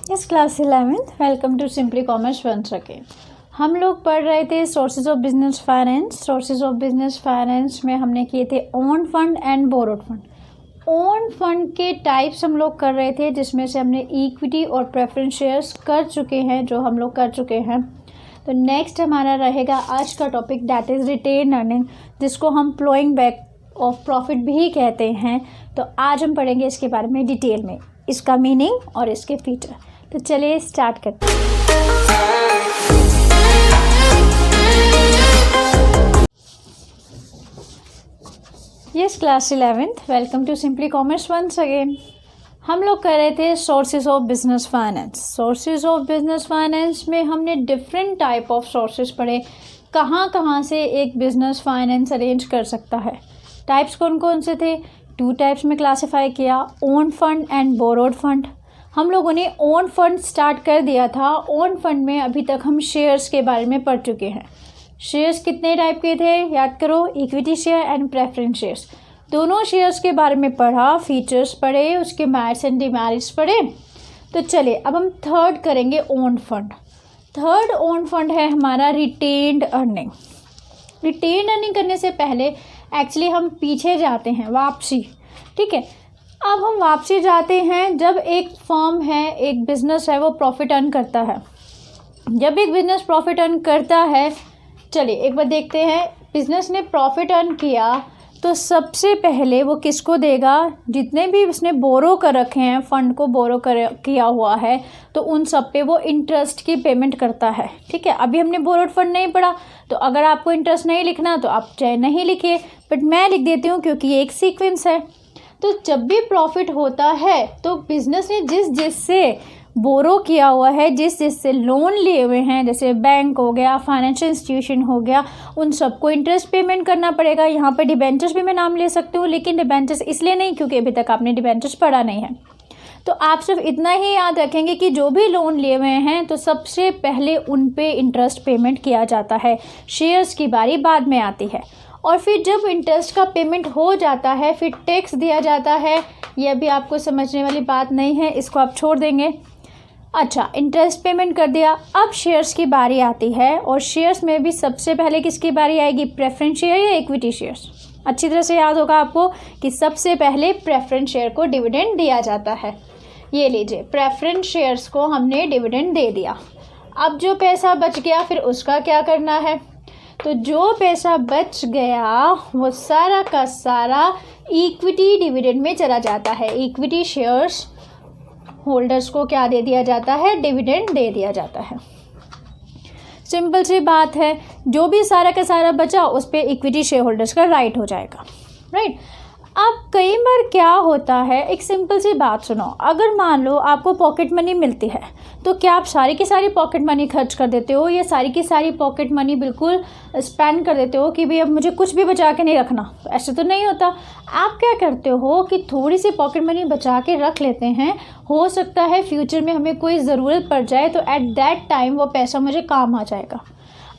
इस class 11th welcome to simply commerce once again. हम लोग पढ़ रहे थे sources of business finance. Sources of business finance में हमने किए थे own fund and borrowed fund. Own fund के टाइप्स हम लोग कर रहे थे, जिसमें से हमने इक्विटी और प्रेफरेंस शेयर्स कर चुके हैं, जो हम लोग कर चुके हैं। तो नेक्स्ट हमारा रहेगा आज का topic, that is retain earning, जिसको हम प्लोइंग बैक ऑफ प्रॉफिट भी कहते हैं। तो आज हम पढ़ेंगे इसके बारे में डिटेल में, इसका मीनिंग और इसके फीचर। तो चलिए स्टार्ट करते हैं। Yes class 11th welcome to simply commerce once again. हम लोग कर रहे थे sources of business finance. Sources of business finance में हमने डिफरेंट टाइप ऑफ सोर्सेज पढ़े, कहाँ से एक बिजनेस फाइनेंस अरेंज कर सकता है। टाइप्स कौन कौन से थे? 2 टाइप्स में क्लासिफाई किया, own fund and borrowed fund. हम लोगों ने ओन फंड स्टार्ट कर दिया था। ओन फंड में अभी तक हम शेयर्स के बारे में पढ़ चुके हैं। शेयर्स कितने टाइप के थे याद करो, equity share and preference shares. दोनों शेयर्स के बारे में पढ़ा, फीचर्स पढ़े, उसके मेरिट्स एंड डिमेरिट्स पढ़े। तो चलिए अब हम थर्ड करेंगे own fund. Third own fund है हमारा रिटेन्ड अर्निंग। रिटेन्ड अर्निंग करने से पहले एक्चुअली हम पीछे जाते हैं, वापसी। ठीक है, अब हम वापसी जाते हैं जब एक फर्म है, एक बिजनेस है, वो प्रॉफिट अर्न करता है। जब एक बिजनेस प्रॉफिट अर्न करता है, चलिए एक बार देखते हैं, बिजनेस ने प्रॉफिट अर्न किया तो सबसे पहले वो किसको देगा? जितने भी उसने बोरो कर रखे हैं, फंड को बोरो किया हुआ है, तो उन सब पे वो इंटरेस्ट की पेमेंट करता है। ठीक है, अभी हमने बोरोड फंड नहीं पढ़ा, तो अगर आपको इंटरेस्ट नहीं लिखना तो आप चाहे नहीं लिखिए, बट मैं लिख देती हूँ क्योंकि ये एक सीक्वेंस है। तो जब भी प्रॉफिट होता है तो बिजनेस ने जिस से बोरो किया हुआ है, जिस से लोन लिए हुए हैं, जैसे बैंक हो गया, फाइनेंशियल इंस्टीट्यूशन हो गया, उन सबको इंटरेस्ट पेमेंट करना पड़ेगा। यहाँ पे डिबेंचर्स भी मैं नाम ले सकती हूँ, लेकिन डिबेंचर्स इसलिए नहीं क्योंकि अभी तक आपने डिबेंचर्स पढ़ा नहीं है। तो आप सिर्फ इतना ही याद रखेंगे कि जो भी लोन लिए हुए हैं तो सबसे पहले उन पे इंटरेस्ट पेमेंट किया जाता है। शेयर्स की बारी बाद में आती है, और फिर जब इंटरेस्ट का पेमेंट हो जाता है फिर टैक्स दिया जाता है। ये अभी आपको समझने वाली बात नहीं है, इसको आप छोड़ देंगे। अच्छा, इंटरेस्ट पेमेंट कर दिया, अब शेयर्स की बारी आती है, और शेयर्स में भी सबसे पहले किसकी बारी आएगी? प्रेफरेंस शेयर या इक्विटी शेयर्स। अच्छी तरह से याद होगा आपको कि सबसे पहले प्रेफरेंस शेयर को डिविडेंड दिया जाता है। ये लीजिए, प्रेफरेंस शेयर्स को हमने डिविडेंड दे दिया। अब जो पैसा बच गया फिर उसका क्या करना है? तो जो पैसा बच गया वो सारा का सारा इक्विटी डिविडेंड में चला जाता है। इक्विटी शेयर्स होल्डर्स को क्या दे दिया जाता है? डिविडेंड दे दिया जाता है। सिंपल सी बात है, जो भी सारा का सारा बचा उस पर इक्विटी शेयर होल्डर्स का राइट हो जाएगा, राइट। अब कई बार क्या होता है, एक सिंपल सी बात सुनो, अगर मान लो आपको पॉकेट मनी मिलती है तो क्या आप सारी की सारी पॉकेट मनी खर्च कर देते हो, या सारी की सारी पॉकेट मनी बिल्कुल स्पेंड कर देते हो कि भाई अब मुझे कुछ भी बचा के नहीं रखना? तो ऐसे तो नहीं होता। आप क्या करते हो कि थोड़ी सी पॉकेट मनी बचा के रख लेते हैं, हो सकता है फ्यूचर में हमें कोई ज़रूरत पड़ जाए तो एट दैट टाइम वो पैसा मुझे काम आ जाएगा।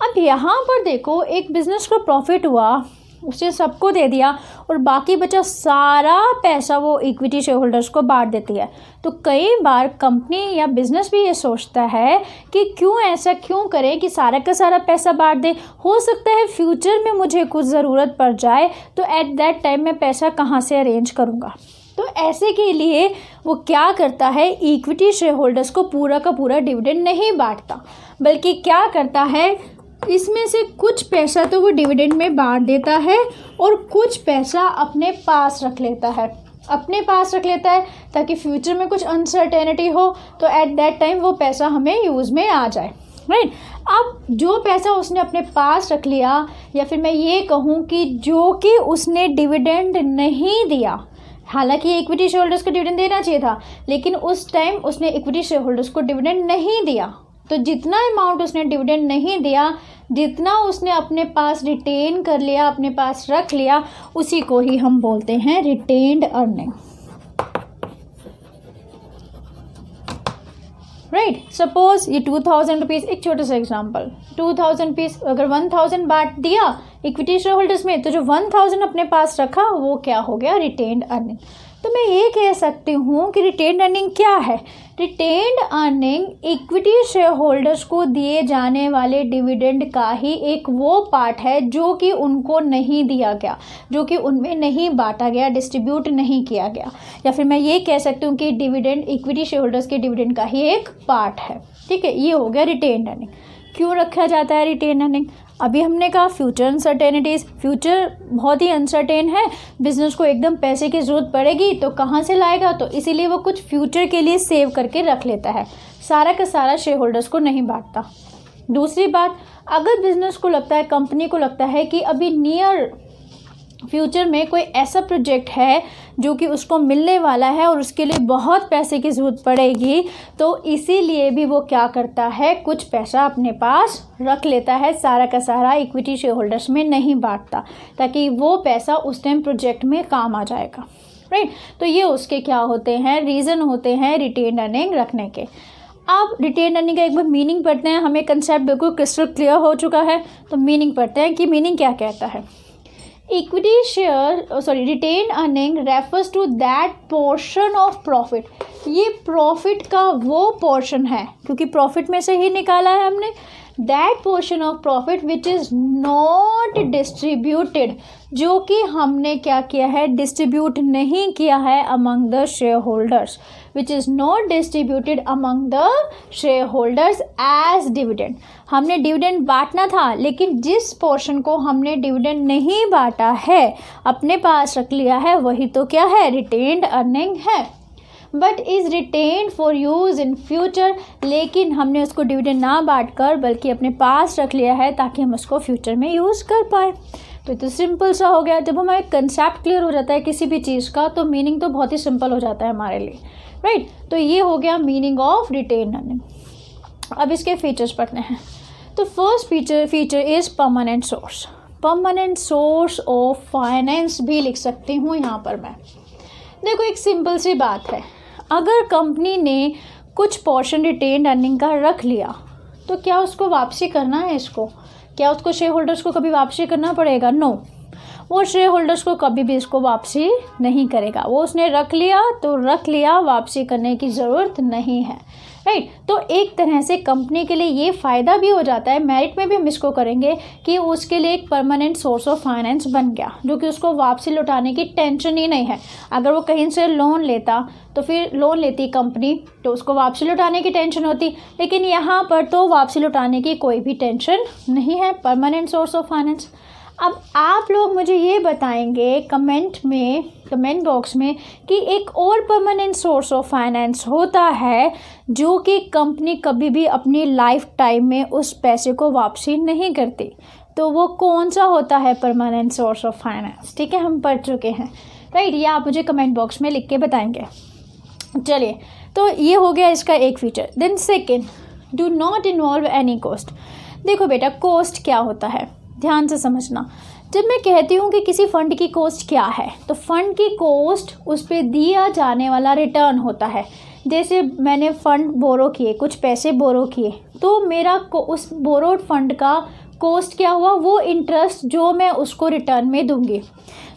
अब यहाँ पर देखो, एक बिज़नेस को प्रॉफिट हुआ, उसे सबको दे दिया, और बाकी बचा सारा पैसा वो इक्विटी शेयर होल्डर्स को बांट देती है। तो कई बार कंपनी या बिजनेस भी ये सोचता है कि क्यों करें कि सारा का सारा पैसा बांट दे, हो सकता है फ्यूचर में मुझे कुछ ज़रूरत पड़ जाए, तो एट दैट टाइम मैं पैसा कहाँ से अरेंज करूँगा। तो ऐसे के लिए वो क्या करता है, इक्विटी शेयर होल्डर्स को पूरा का पूरा डिविडेंड नहीं बांटता, बल्कि क्या करता है, इसमें से कुछ पैसा तो वो डिविडेंड में बांट देता है और कुछ पैसा अपने पास रख लेता है। अपने पास रख लेता है ताकि फ्यूचर में कुछ अनसर्टेनिटी हो तो एट दैट टाइम वो पैसा हमें यूज़ में आ जाए, राइट। अब जो पैसा उसने अपने पास रख लिया, या फिर मैं ये कहूँ कि जो कि उसने डिविडेंड नहीं दिया, हालांकि इक्विटी शेयर होल्डर्स को डिविडेंड देना चाहिए था, लेकिन उस टाइम उसने इक्विटी शेयर होल्डर्स को डिविडेंड नहीं दिया, तो जितना अमाउंट उसने डिविडेंड नहीं दिया, जितना उसने अपने पास रिटेन कर लिया, अपने पास रख लिया, उसी को ही हम बोलते हैं रिटेन्ड अर्निंग, राइट। सपोज ये 2000 रुपीज़, एक छोटा सा एग्जांपल, 2000 रुपीज़ अगर 1000 बांट दिया इक्विटी शेयर होल्डर्स में, तो जो 1000 अपने पास रखा वो क्या हो गया? Retained earning. तो मैं ये कह सकती हूँ कि रिटेन्ड अर्निंग क्या है? Retained earning equity share holders को दिए जाने वाले डिविडेंड का ही एक वो पार्ट है जो कि उनको नहीं दिया गया, जो कि उनमें नहीं बांटा गया, डिस्ट्रीब्यूट नहीं किया गया। या फिर मैं ये कह सकती हूँ कि डिविडेंड इक्विटी शेयर होल्डर्स के डिविडेंड का ही एक पार्ट है। ठीक है, ये हो गया रिटेन्ड अर्निंग। क्यों रखा जाता है रिटेन्ड अर्निंग? अभी हमने कहा फ्यूचर अनसर्टेनिटीज़, फ्यूचर बहुत ही अनसर्टेन है, बिजनेस को एकदम पैसे की ज़रूरत पड़ेगी तो कहाँ से लाएगा, तो इसीलिए वो कुछ फ्यूचर के लिए सेव करके रख लेता है, सारा का सारा शेयर होल्डर्स को नहीं बांटता। दूसरी बात, अगर बिजनेस को लगता है, कंपनी को लगता है कि अभी नियर फ्यूचर में कोई ऐसा प्रोजेक्ट है जो कि उसको मिलने वाला है और उसके लिए बहुत पैसे की ज़रूरत पड़ेगी, तो इसीलिए भी वो क्या करता है, कुछ पैसा अपने पास रख लेता है, सारा का सारा इक्विटी शेयर होल्डर्स में नहीं बांटता, ताकि वो पैसा उस टाइम प्रोजेक्ट में काम आ जाएगा। राइट, तो ये उसके क्या होते हैं, रीज़न होते हैं रिटेन्ड अर्निंग रखने के। अब रिटेन्ड अर्निंग का एक बार मीनिंग पढ़ते हैं, हमें कंसेप्ट बिल्कुल क्रिस्टल क्लियर हो चुका है, तो मीनिंग पढ़ते हैं कि मीनिंग क्या कहता है। Equity share retained earning refers to that portion of profit. ये प्रॉफिट का वो पोर्शन है, क्योंकि प्रॉफिट में से ही निकाला है हमने, that portion of profit which is not distributed, जो कि हमने क्या किया है, डिस्ट्रीब्यूट नहीं किया है among the shareholders, which is not distributed among the shareholders as dividend. हमने डिविडेंड बांटना था, लेकिन जिस पोर्शन को हमने डिविडेंड नहीं बांटा है, अपने पास रख लिया है, वही तो क्या है, रिटेन्ड अर्निंग है। But is retained for use in future, लेकिन हमने उसको डिविडेंड ना बांट कर बल्कि अपने पास रख लिया है ताकि हम उसको फ्यूचर में यूज़ कर पाए। तो सिंपल सा हो गया। जब हमारा कंसेप्ट क्लियर हो जाता है किसी भी चीज़ का, तो मीनिंग तो बहुत ही सिंपल हो जाता है हमारे लिए। राइट, तो ये हो गया मीनिंग ऑफ रिटेन्ड अर्निंग। अब इसके फीचर्स पढ़ते हैं। तो first feature is permanent source. Permanent source of finance भी लिख सकती हूँ यहाँ पर मैं। देखो, एक सिंपल सी बात है, अगर कंपनी ने कुछ पोर्शन रिटेन्ड अर्निंग का रख लिया, तो क्या उसको वापसी करना है? इसको क्या उसको शेयर होल्डर्स को कभी वापसी करना पड़ेगा? नो, वो शेयर होल्डर्स को कभी भी इसको वापसी नहीं करेगा। वो उसने रख लिया तो रख लिया, वापसी करने की ज़रूरत नहीं है। राइट, तो एक तरह से कंपनी के लिए ये फ़ायदा भी हो जाता है, मेरिट में भी हम इसको करेंगे कि उसके लिए एक परमानेंट सोर्स ऑफ फाइनेंस बन गया, जो कि उसको वापसी लौटाने की टेंशन ही नहीं है। अगर वो कहीं से लोन लेता, तो फिर लोन लेती कंपनी, तो उसको वापसी लौटाने की टेंशन होती, लेकिन यहाँ पर तो वापसी लौटाने की कोई भी टेंशन नहीं है, परमानेंट सोर्स ऑफ फाइनेंस। अब आप लोग मुझे ये बताएंगे कमेंट बॉक्स में कि एक और परमानेंट सोर्स ऑफ फाइनेंस होता है जो कि कंपनी कभी भी अपनी लाइफ टाइम में उस पैसे को वापसी नहीं करती, तो वो कौन सा होता है परमानेंट सोर्स ऑफ फाइनेंस? ठीक है, हम पढ़ चुके हैं। राइट, ये आप मुझे कमेंट बॉक्स में लिख के बताएंगे। चलिए, तो ये हो गया इसका एक feature. Then second, do not involve any cost. देखो बेटा, कॉस्ट क्या होता है, ध्यान से समझना। जब मैं कहती हूँ कि किसी फंड की कॉस्ट क्या है, तो फंड की कॉस्ट उस पर दिया जाने वाला रिटर्न होता है। जैसे मैंने फंड बोरो किए, कुछ पैसे बोरो किए, तो मेरा उस बोरोड फंड का कॉस्ट क्या हुआ, वो इंटरेस्ट जो मैं उसको रिटर्न में दूंगी।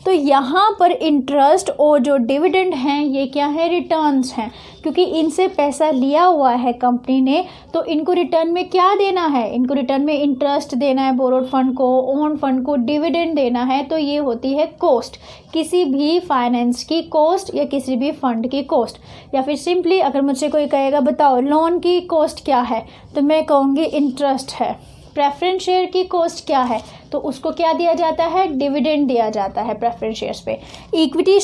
तो यहाँ पर इंटरेस्ट और जो डिविडेंड हैं, ये क्या है, रिटर्न्स हैं, क्योंकि इनसे पैसा लिया हुआ है कंपनी ने, तो इनको रिटर्न में क्या देना है, इनको रिटर्न में इंटरेस्ट देना है, बोरोड फंड को, ओन फंड को डिविडेंड देना है। तो ये होती है कॉस्ट, किसी भी फाइनेंस की कॉस्ट या किसी भी फंड की कॉस्ट। या फिर सिंपली अगर मुझसे कोई कहेगा बताओ लोन की कॉस्ट क्या है, तो मैं कहूँगी इंटरेस्ट है। प्रेफरेंस शेयर की कॉस्ट क्या है, तो उसको क्या दिया जाता है, डिविडेंड दिया जाता है प्रेफरेंस शेयर्स पे। इक्विटी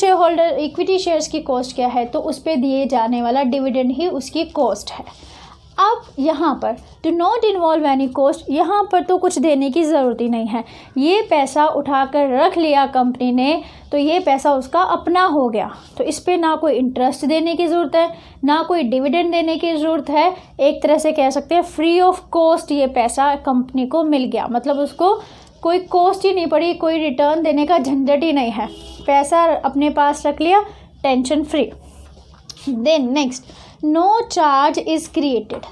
शेयर्स की कॉस्ट क्या है, तो उस पे दिए जाने वाला डिविडेंड ही उसकी कॉस्ट है। अब यहाँ पर do not involve any cost, यहाँ पर तो कुछ देने की ज़रूरत ही नहीं है। ये पैसा उठाकर रख लिया कंपनी ने, तो ये पैसा उसका अपना हो गया, तो इस पर ना कोई इंटरेस्ट देने की ज़रूरत है, ना कोई डिविडेंड देने की ज़रूरत है। एक तरह से कह सकते हैं फ्री ऑफ कॉस्ट ये पैसा कंपनी को मिल गया, मतलब उसको कोई कॉस्ट ही नहीं पड़ी, कोई रिटर्न देने का झंझट ही नहीं है, पैसा अपने पास रख लिया, tension free. Then next, no charge is created.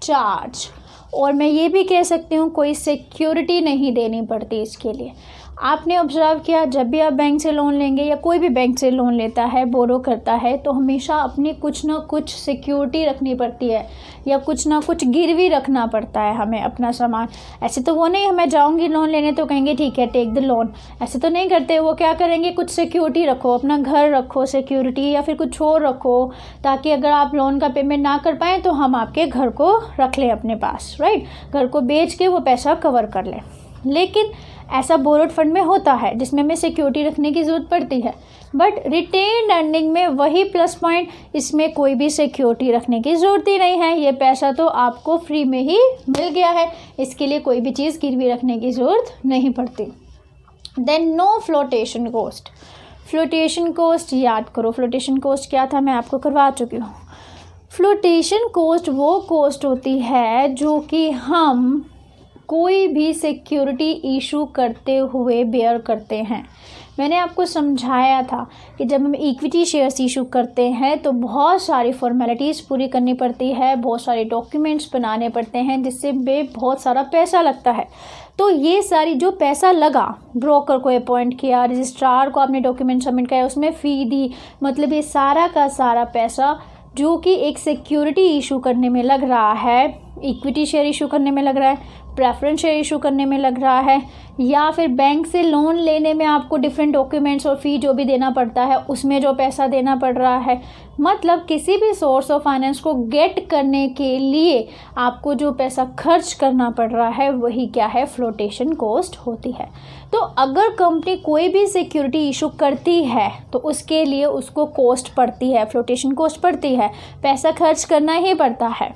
Charge, और मैं ये भी कह सकती हूँ कोई सिक्योरिटी नहीं देनी पड़ती इसके लिए। आपने ऑब्जर्व किया, जब भी आप बैंक से लोन लेंगे या कोई भी बैंक से लोन लेता है, बोरो करता है, तो हमेशा अपनी कुछ ना कुछ सिक्योरिटी रखनी पड़ती है या कुछ ना कुछ गिरवी रखना पड़ता है हमें अपना सामान। ऐसे तो वो नहीं, मैं जाऊंगी लोन लेने तो कहेंगे ठीक है टेक द लोन, ऐसे तो नहीं करते। वो क्या करेंगे, कुछ सिक्योरिटी रखो, अपना घर रखो सिक्योरिटी, या फिर कुछ और रखो, ताकि अगर आप लोन का पेमेंट ना कर पाएँ तो हम आपके घर को रख लें अपने पास, राइट। घर को बेच के वो पैसा कवर कर लें। लेकिन ऐसा बोरोड फंड में होता है जिसमें हमें सिक्योरिटी रखने की ज़रूरत पड़ती है। बट रिटेन्ड अर्निंग में वही प्लस पॉइंट, इसमें कोई भी सिक्योरिटी रखने की ज़रूरत ही नहीं है। ये पैसा तो आपको फ्री में ही मिल गया है, इसके लिए कोई भी चीज़ गिरवी रखने की ज़रूरत नहीं पड़ती। Then no flotation cost. Flotation cost याद करो, फ्लोटेशन कॉस्ट क्या था मैं आपको करवा चुकी हूँ। फ्लोटेशन कॉस्ट वो कॉस्ट होती है जो कि हम कोई भी सिक्योरिटी इशू करते हुए बेयर करते हैं। मैंने आपको समझाया था कि जब हम इक्विटी शेयर्स इशू करते हैं तो बहुत सारी फॉर्मेलिटीज़ पूरी करनी पड़ती है, बहुत सारे डॉक्यूमेंट्स बनाने पड़ते हैं, जिससे बहुत सारा पैसा लगता है। तो ये सारी जो पैसा लगा, ब्रोकर को अपॉइंट किया, रजिस्ट्रार को आपने डॉक्यूमेंट सबमिट किया, उसमें फ़ी दी, मतलब ये सारा का सारा पैसा जो कि एक सिक्योरिटी इशू करने में लग रहा है, इक्विटी शेयर इशू करने में लग रहा है, प्रेफरेंस शेयर इशू करने में लग रहा है, या फिर बैंक से लोन लेने में आपको डिफरेंट डॉक्यूमेंट्स और फ़ी जो भी देना पड़ता है उसमें जो पैसा देना पड़ रहा है, मतलब किसी भी सोर्स ऑफ फाइनेंस को गेट करने के लिए आपको जो पैसा खर्च करना पड़ रहा है वही क्या है, फ्लोटेशन कॉस्ट होती है। तो अगर कंपनी कोई भी सिक्योरिटी इशू करती है तो उसके लिए उसको कॉस्ट पड़ती है, फ्लोटेशन कॉस्ट पड़ती है, पैसा खर्च करना ही पड़ता है।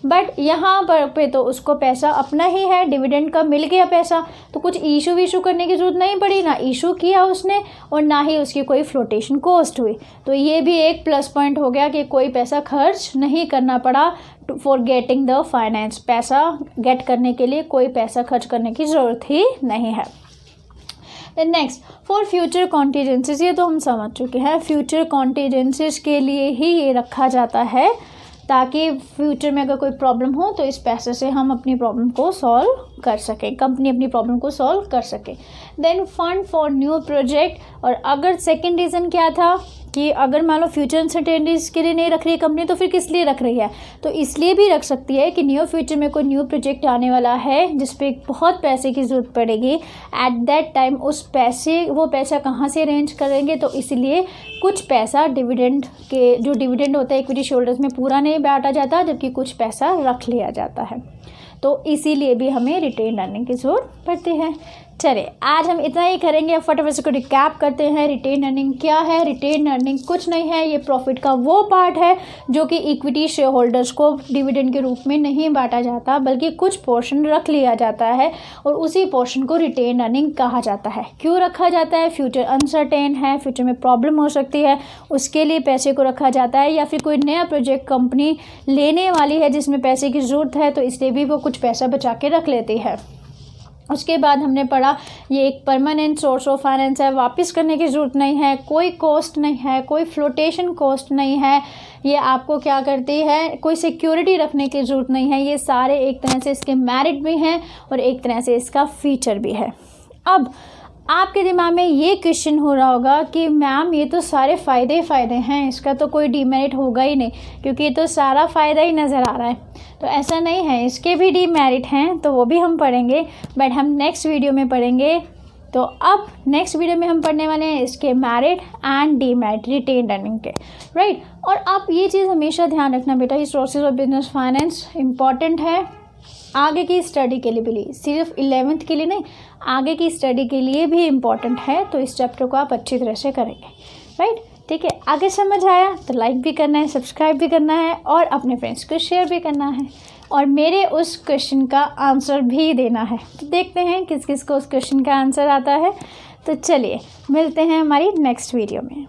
बट यहाँ पर पे तो उसको पैसा अपना ही है, डिविडेंड का मिल गया पैसा, तो कुछ इशू करने की ज़रूरत नहीं पड़ी, ना इशू किया उसने और ना ही उसकी कोई फ्लोटेशन कॉस्ट हुई। तो ये भी एक प्लस पॉइंट हो गया कि कोई पैसा खर्च नहीं करना पड़ा फॉर गेटिंग द फाइनेंस। पैसा गेट करने के लिए कोई पैसा खर्च करने की ज़रूरत ही नहीं है। नेक्स्ट, फॉर फ्यूचर कॉन्टीजेंसीज, ये तो हम समझ चुके हैं, फ्यूचर कॉन्टीजेंसीज के लिए ही ये रखा जाता है ताकि फ्यूचर में अगर कोई प्रॉब्लम हो तो इस पैसे से हम अपनी प्रॉब्लम को सॉल्व कर सकें, कंपनी अपनी प्रॉब्लम को सॉल्व कर सके। Then fund for new project, और अगर सेकंड रीज़न क्या था कि अगर मान लो फ्यूचर अनसर्टेनिटीज़ के लिए नहीं रख रही है कंपनी तो फिर किस लिए रख रही है, तो इसलिए भी रख सकती है कि न्यू फ्यूचर में कोई न्यू प्रोजेक्ट आने वाला है जिस पे बहुत पैसे की ज़रूरत पड़ेगी। एट दैट टाइम वो पैसा कहाँ से अरेंज करेंगे, तो इसलिए कुछ पैसा डिविडेंड के, जो डिविडेंड होता है इक्विटी शेयरहोल्डर्स में पूरा नहीं बांटा जाता, जबकि कुछ पैसा रख लिया जाता है। तो इसीलिए भी हमें रिटेन अर्निंग की ज़रूरत पड़ती है। चलिए आज हम इतना ही करेंगे। अब फटाफट से रिकैप करते हैं, रिटेन अर्निंग क्या है। रिटेन अर्निंग कुछ नहीं है, ये प्रॉफिट का वो पार्ट है जो कि इक्विटी शेयर होल्डर्स को डिविडेंड के रूप में नहीं बांटा जाता, बल्कि कुछ पोर्शन रख लिया जाता है और उसी पोर्शन को रिटेन अर्निंग कहा जाता है। क्यों रखा जाता है? फ्यूचर अनसर्टेन है, फ्यूचर में प्रॉब्लम हो सकती है, उसके लिए पैसे को रखा जाता है, या फिर कोई नया प्रोजेक्ट कंपनी लेने वाली है जिसमें पैसे की ज़रूरत है तो इसलिए भी वो कुछ पैसा बचा के रख लेती है। उसके बाद हमने पढ़ा ये एक परमानेंट सोर्स ऑफ फाइनेंस है, वापस करने की ज़रूरत नहीं है, कोई कॉस्ट नहीं है, कोई फ्लोटेशन कॉस्ट नहीं है, ये आपको क्या करती है, कोई सिक्योरिटी रखने की ज़रूरत नहीं है। ये सारे एक तरह से इसके मेरिट भी हैं और एक तरह से इसका फीचर भी है। अब आपके दिमाग में ये क्वेश्चन हो रहा होगा कि मैम ये तो सारे फ़ायदे ही फ़ायदे हैं, इसका तो कोई डीमेरिट होगा ही नहीं क्योंकि ये तो सारा फ़ायदा ही नज़र आ रहा है। तो ऐसा नहीं है, इसके भी डीमेरिट हैं, तो वो भी हम पढ़ेंगे, बट हम नेक्स्ट वीडियो में पढ़ेंगे। तो अब नेक्स्ट वीडियो में हम पढ़ने वाले हैं इसके merit and demerit retain earning के, राइट। और आप ये चीज़ हमेशा ध्यान रखना बेटा, ये sources of business finance important है आगे की स्टडी के लिए भी, सिर्फ 11th के लिए नहीं, आगे की स्टडी के लिए भी इम्पॉर्टेंट है। तो इस चैप्टर को आप अच्छी तरह से करेंगे, राइट। ठीक है, आगे समझ आया तो लाइक भी करना है, सब्सक्राइब भी करना है और अपने फ्रेंड्स को शेयर भी करना है और मेरे उस क्वेश्चन का आंसर भी देना है। तो देखते हैं किस किस को उस क्वेश्चन का आंसर आता है। तो चलिए मिलते हैं हमारी नेक्स्ट वीडियो में।